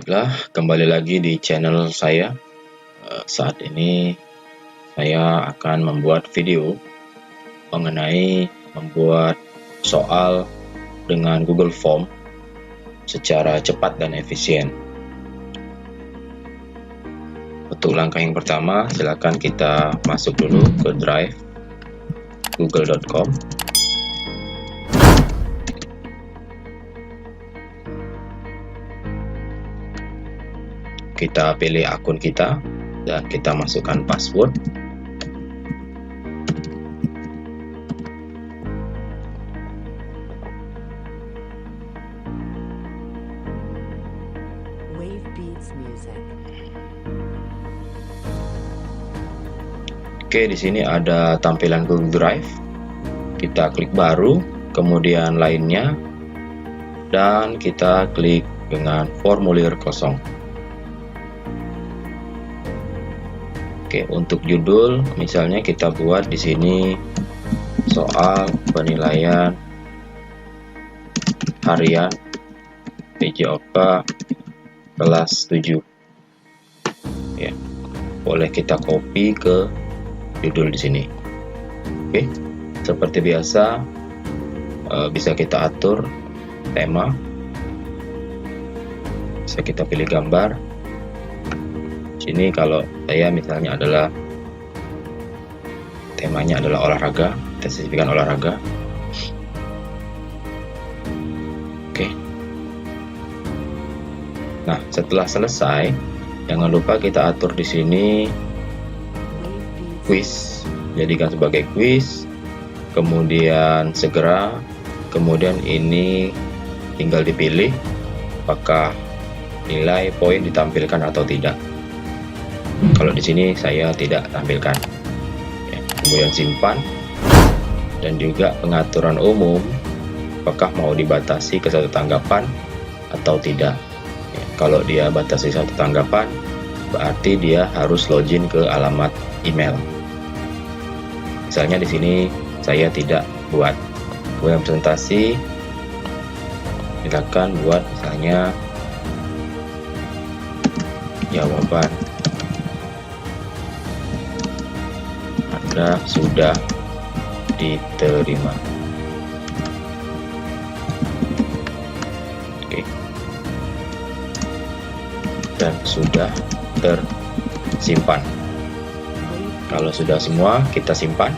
Baiklah, kembali lagi di channel saya. Saat ini saya akan membuat video mengenai membuat soal dengan Google Form secara cepat dan efisien. Untuk langkah yang pertama, silakan kita masuk dulu ke Drive google.com. Kita pilih akun kita dan kita masukkan password. Wave Beats Music. Oke, di sini ada tampilan Google Drive. Kita klik baru, kemudian lainnya, dan kita klik dengan formulir kosong. Oke, untuk judul misalnya kita buat di sini soal penilaian harian PJOK kelas 7. Ya, boleh kita copy ke judul di sini. Oke, seperti biasa bisa kita atur tema. Bisa kita pilih gambar. Sini kalau saya misalnya adalah temanya adalah olahraga, kita sisipkan olahraga. Oke. Nah, setelah selesai, jangan lupa kita atur di sini quiz, jadikan sebagai quiz, kemudian segera, kemudian ini tinggal dipilih apakah nilai poin ditampilkan atau tidak. Kalau di sini saya tidak tampilkan. Ya, kemudian simpan, dan juga pengaturan umum, apakah mau dibatasi ke satu tanggapan atau tidak. Ya, kalau dia batasi satu tanggapan, berarti dia harus login ke alamat email. Misalnya di sini saya tidak buat. Kemudian presentasi, silakan buat misalnya jawaban Anda sudah diterima. Oke. Dan sudah tersimpan. Kalau sudah semua, kita simpan.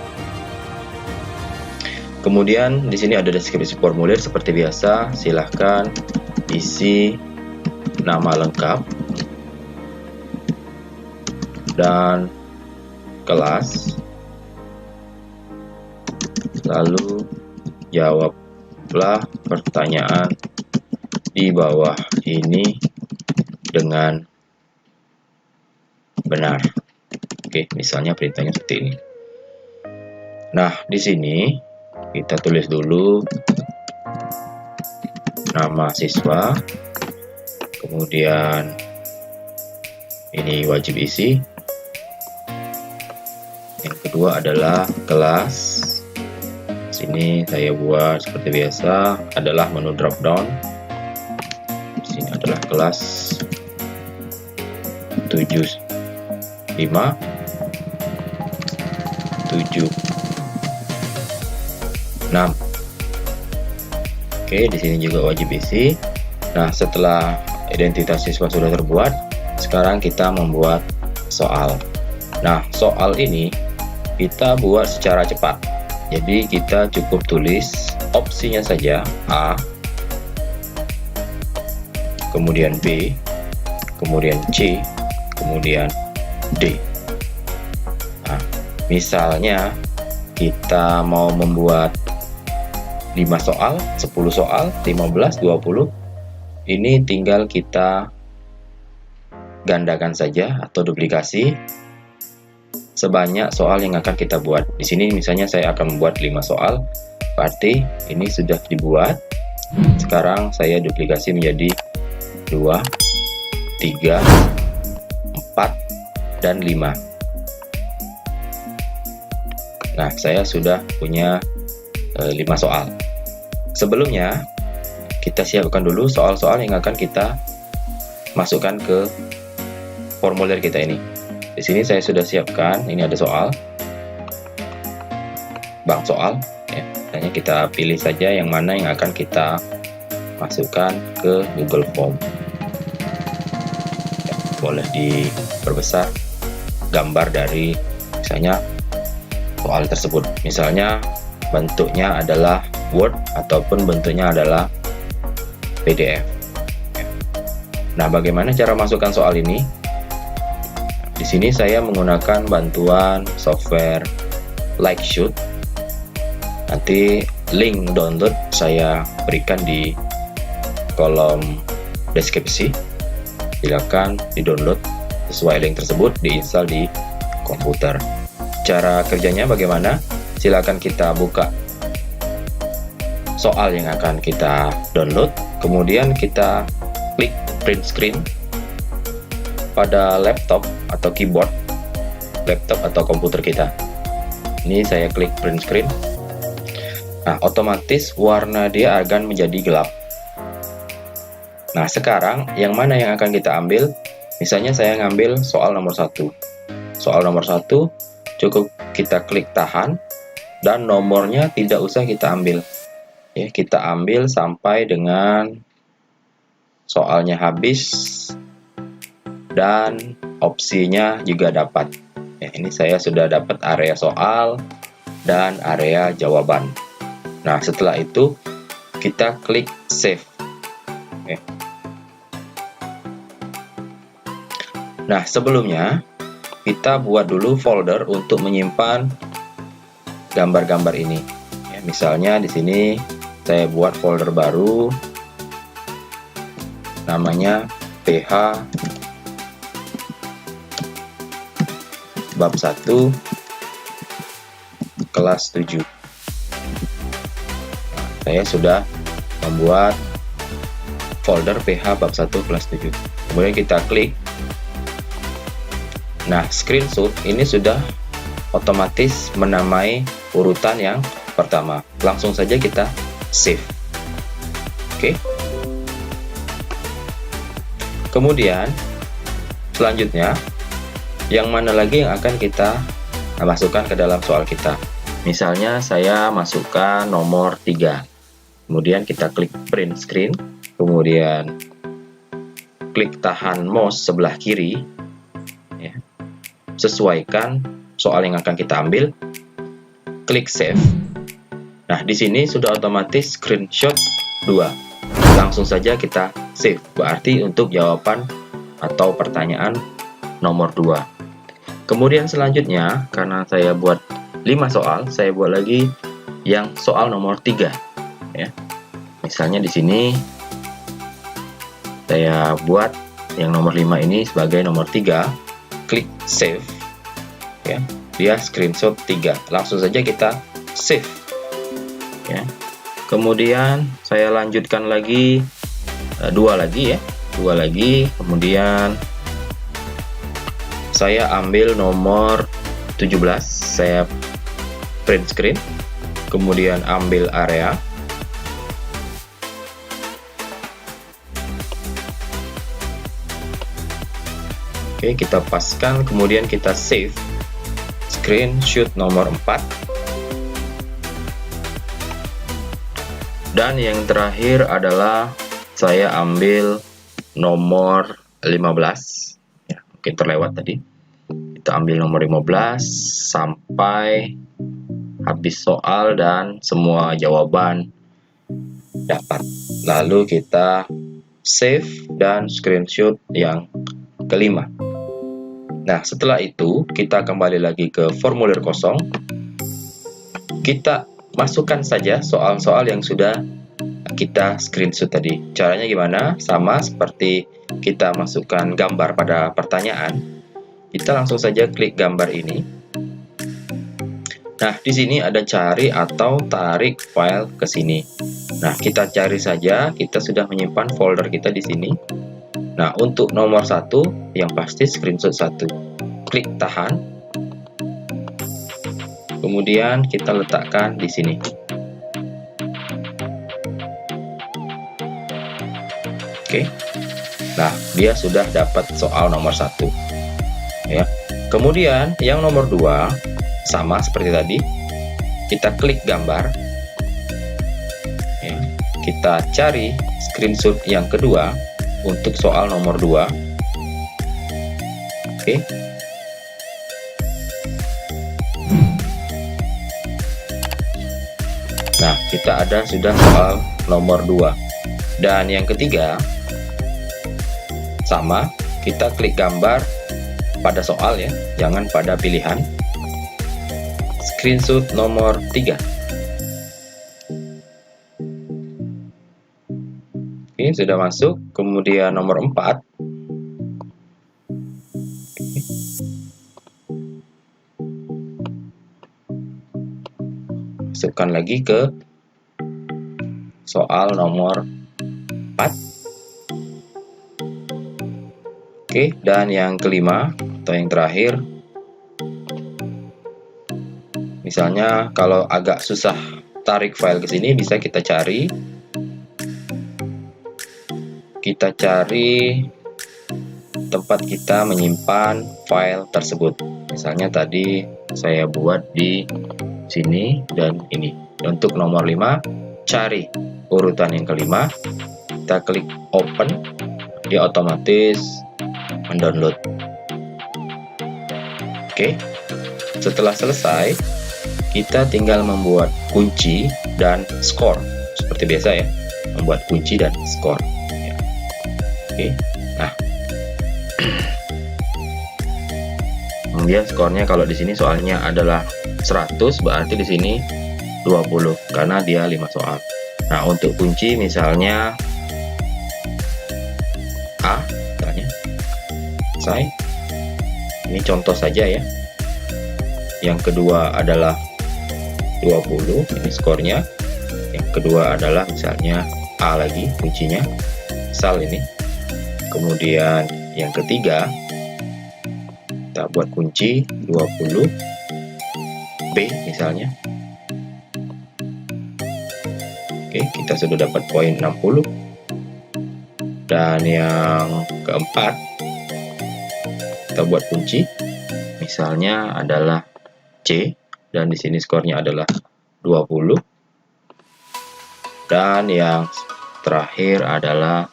Kemudian di sini ada deskripsi formulir seperti biasa. Silahkan isi nama lengkap dan kelas, lalu jawablah pertanyaan di bawah ini dengan benar. Oke, misalnya perintahnya seperti ini. Nah, di sini kita tulis dulu nama siswa, kemudian ini wajib isi. Yang kedua adalah kelas. Sini saya buat seperti biasa adalah menu drop down. Di sini adalah kelas 75 76. Oke, di sini juga wajib isi. Nah, setelah identitas siswa sudah terbuat, sekarang kita membuat soal. Nah, soal ini kita buat secara cepat. Jadi kita cukup tulis opsinya saja, A, kemudian B, kemudian C, kemudian D. Nah, misalnya kita mau membuat 5 soal, 10 soal, 15, 20, ini tinggal kita gandakan saja atau duplikasi sebanyak soal yang akan kita buat. Di sini misalnya saya akan membuat 5 soal, berarti ini sudah dibuat. Sekarang saya duplikasi menjadi 2, 3, 4, dan 5. Nah, saya sudah punya 5 soal. Sebelumnya kita siapkan dulu soal-soal yang akan kita masukkan ke formulir kita ini. Di sini saya sudah siapkan, ini ada soal, bank soal. Ya, hanya kita pilih saja yang mana yang akan kita masukkan ke Google Form. Ya, boleh diperbesar gambar dari misalnya soal tersebut. Misalnya bentuknya adalah Word ataupun bentuknya adalah PDF. Nah, bagaimana cara masukkan soal ini? Di sini saya menggunakan bantuan software Likeshoot. Nanti link download saya berikan di kolom deskripsi. Silakan di-download sesuai link tersebut, diinstal di komputer. Cara kerjanya bagaimana? Silakan kita buka soal yang akan kita download, kemudian kita klik print screen pada laptop atau keyboard laptop atau komputer kita. Ini saya klik print screen. Nah, otomatis warna dia akan menjadi gelap. Nah, sekarang yang mana yang akan kita ambil? Misalnya saya ngambil soal nomor 1. Soal nomor 1 cukup kita klik tahan dan nomornya tidak usah kita ambil. Ya, kita ambil sampai dengan soalnya habis dan opsinya juga dapat. Ya, ini saya sudah dapat area soal dan area jawaban. Nah, setelah itu kita klik save. Oke. Nah, sebelumnya kita buat dulu folder untuk menyimpan gambar-gambar ini. Ya, misalnya di sini saya buat folder baru namanya PH bab 1 kelas 7. Saya sudah membuat folder PH bab 1 kelas 7. Kemudian kita klik. Nah, screenshot ini sudah otomatis menamai urutan yang pertama. Langsung saja kita save. Oke. Kemudian selanjutnya, yang mana lagi yang akan kita masukkan ke dalam soal kita? Misalnya saya masukkan nomor 3. Kemudian kita klik print screen, kemudian klik tahan mouse sebelah kiri. Ya. Sesuaikan soal yang akan kita ambil. Klik save. Nah, di sini sudah otomatis screenshot 2. Langsung saja kita save, berarti untuk jawaban atau pertanyaan nomor 2. Kemudian selanjutnya, karena saya buat 5 soal, saya buat lagi yang soal nomor 3. Ya. Misalnya di sini saya buat yang nomor 5 ini sebagai nomor 3. Klik save. Ya, dia screenshot 3. Langsung saja kita save. Ya. Kemudian saya lanjutkan lagi 2 lagi ya. 2 lagi, kemudian saya ambil nomor 17, saya print screen, kemudian ambil area, oke, kita paskan, kemudian kita save screenshot nomor 4, dan yang terakhir adalah saya ambil nomor 15. Ya, mungkin terlewat tadi. Kita ambil nomor 15 sampai habis soal dan semua jawaban dapat. Lalu kita save dan screenshot yang kelima. Nah, setelah itu kita kembali lagi ke formulir kosong. Kita masukkan saja soal-soal yang sudah kita screenshot tadi. Caranya gimana? Sama seperti kita masukkan gambar pada pertanyaan. Kita langsung saja klik gambar ini. Nah, di sini ada cari atau tarik file ke sini. Nah, kita cari saja, kita sudah menyimpan folder kita di sini. Nah, untuk nomor 1 yang pasti screenshot 1. Klik tahan. Kemudian kita letakkan di sini. Oke. Nah, dia sudah dapat soal nomor 1. Ya. Kemudian yang nomor 2 sama seperti tadi. Kita klik gambar. Ya. Kita cari screenshot yang kedua untuk soal nomor 2. Oke. Nah, kita ada sudah soal nomor 2. Dan yang ketiga, sama, kita klik gambar pada soal ya, jangan pada pilihan. Screenshot nomor 3. Oke, sudah masuk. Kemudian nomor 4. Masukkan lagi ke soal nomor 4. Oke, dan yang kelima atau yang terakhir, misalnya kalau agak susah tarik file ke sini, bisa kita cari tempat kita menyimpan file tersebut. Misalnya tadi saya buat di sini dan ini. Untuk nomor 5, cari urutan yang kelima, kita klik open, dia otomatis mendownload. Oke, setelah selesai, kita tinggal membuat kunci dan skor seperti biasa ya, membuat kunci dan skor ya. Oke, nah kemudian skornya kalau di sini soalnya adalah 100, berarti di sini 20 karena dia 5 soal. Nah, untuk kunci misalnya A, misalnya selesai. Ini contoh saja ya. Yang kedua adalah 20, ini skornya. Yang kedua adalah misalnya A lagi kuncinya, misal ini. Kemudian yang ketiga kita buat kunci 20 B misalnya. Oke, kita sudah dapat poin 60. Dan yang keempat, kita buat kunci, misalnya adalah C, dan di sini skornya adalah 20. Dan yang terakhir adalah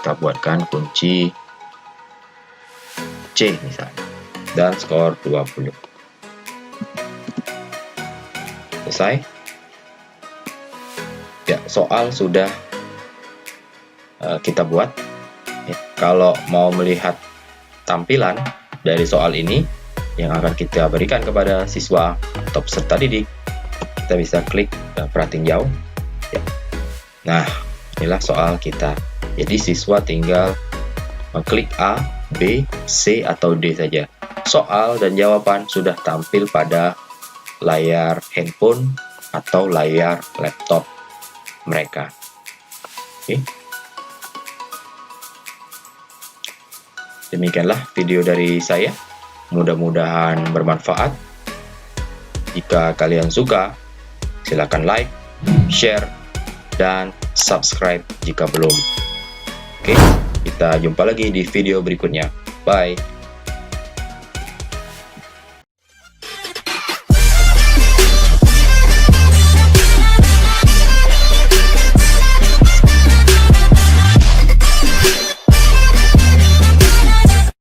kita buatkan kunci C misalnya, dan skor 20. Selesai. Ya, soal sudah kita buat ya. Kalau mau melihat tampilan dari soal ini yang akan kita berikan kepada siswa atau peserta didik, kita bisa klik perhatiin jauh ya. Nah, inilah soal kita. Jadi siswa tinggal klik A, B, C, atau D saja. Soal dan jawaban sudah tampil pada layar handphone atau layar laptop mereka. Oke. Demikianlah video dari saya. Mudah-mudahan bermanfaat. Jika kalian suka, silakan like, share, dan subscribe jika belum. Oke, kita jumpa lagi di video berikutnya. Bye.